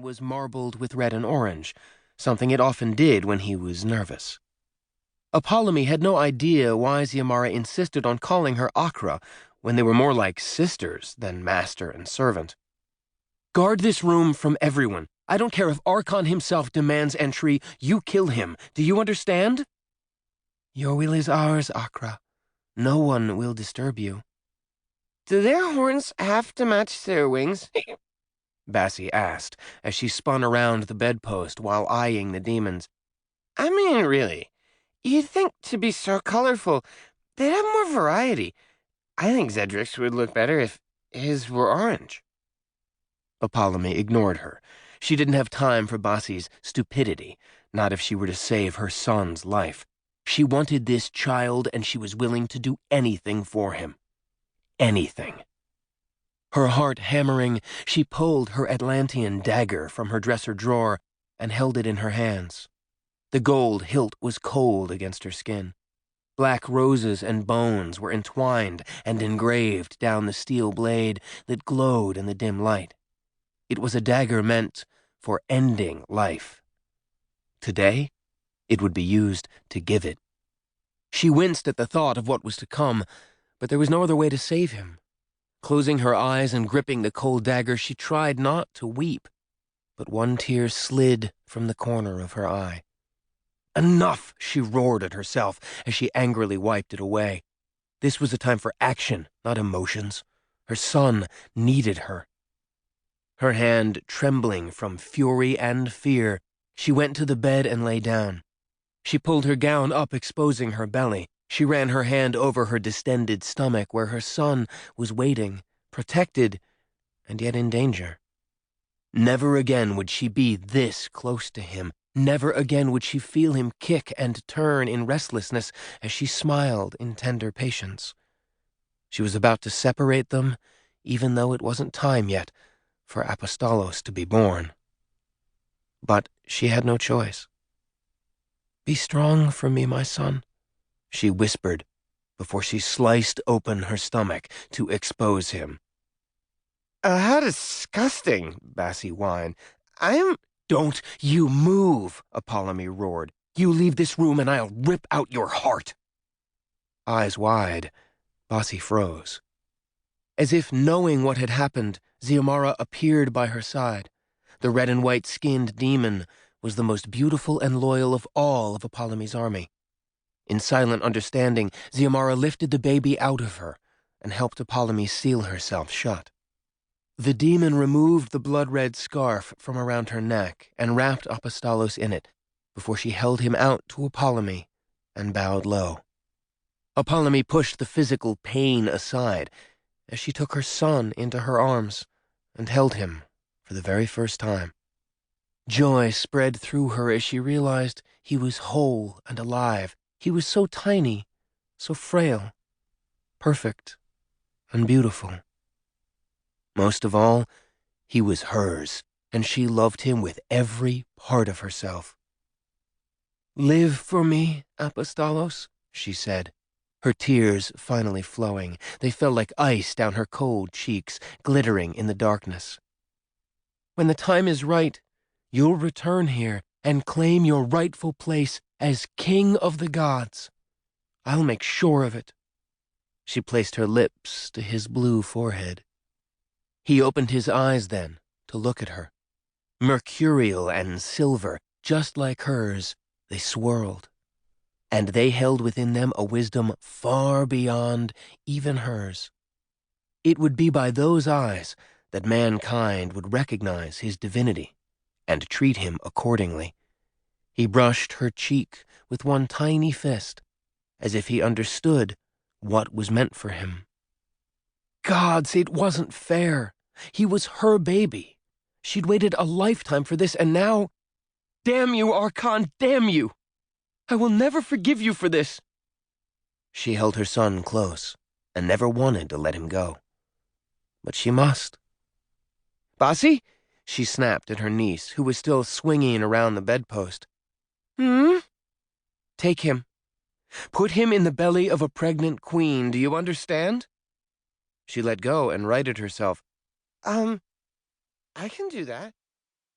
was marbled with red and orange, something it often did when he was nervous. Apollonie had no idea why Xiomara insisted on calling her Acheron when they were more like sisters than master and servant. "Guard this room from everyone. I don't care if Archon himself demands entry, you kill him. Do you understand?" "Your will is ours, Acheron. No one will disturb you." "Do their horns have to match their wings?" Bassie asked as she spun around the bedpost while eyeing the demons. "I mean, really, you'd think to be so colorful, they'd have more variety. I think Zedric's would look better if his were orange." Apollonie ignored her. She didn't have time for Bassie's stupidity, not if she were to save her son's life. She wanted this child, and she was willing to do anything for him. Anything. Her heart hammering, she pulled her Atlantean dagger from her dresser drawer and held it in her hands. The gold hilt was cold against her skin. Black roses and bones were entwined and engraved down the steel blade that glowed in the dim light. It was a dagger meant for ending life. Today, it would be used to give it. She winced at the thought of what was to come, but there was no other way to save him. Closing her eyes and gripping the cold dagger, she tried not to weep, but one tear slid from the corner of her eye. "Enough!" she roared at herself as she angrily wiped it away. This was a time for action, not emotions. Her son needed her. Her hand trembling from fury and fear, she went to the bed and lay down. She pulled her gown up, exposing her belly. She ran her hand over her distended stomach where her son was waiting, protected, and yet in danger. Never again would she be this close to him. Never again would she feel him kick and turn in restlessness as she smiled in tender patience. She was about to separate them, even though it wasn't time yet for Apostolos to be born. But she had no choice. "Be strong for me, my son," she whispered before she sliced open her stomach to expose him. How disgusting," Bassie whined. "Don't you move," Apollonie roared. "You leave this room and I'll rip out your heart." Eyes wide, Bassie froze. As if knowing what had happened, Xiomara appeared by her side. The red and white skinned demon was the most beautiful and loyal of all of Apollonie's army. In silent understanding, Xiomara lifted the baby out of her and helped Apollonie seal herself shut. The demon removed the blood-red scarf from around her neck and wrapped Apostolos in it before she held him out to Apollonie and bowed low. Apollonie pushed the physical pain aside as she took her son into her arms and held him for the very first time. Joy spread through her as she realized he was whole and alive. He was so tiny, so frail, perfect, and beautiful. Most of all, he was hers, and she loved him with every part of herself. "Live for me, Apostolos," she said, her tears finally flowing. They fell like ice down her cold cheeks, glittering in the darkness. "When the time is right, you'll return here and claim your rightful place as king of the gods. I'll make sure of it." She placed her lips to his blue forehead. He opened his eyes then to look at her. Mercurial and silver, just like hers, they swirled. And they held within them a wisdom far beyond even hers. It would be by those eyes that mankind would recognize his divinity and treat him accordingly. He brushed her cheek with one tiny fist, as if he understood what was meant for him. Gods, it wasn't fair. He was her baby. She'd waited a lifetime for this, and now... Damn you, Archon, damn you! I will never forgive you for this. She held her son close and never wanted to let him go. But she must. "Bassie?" she snapped at her niece, who was still swinging around the bedpost. "Take him. Put him in the belly of a pregnant queen, do you understand?" She let go and righted herself. I can do that."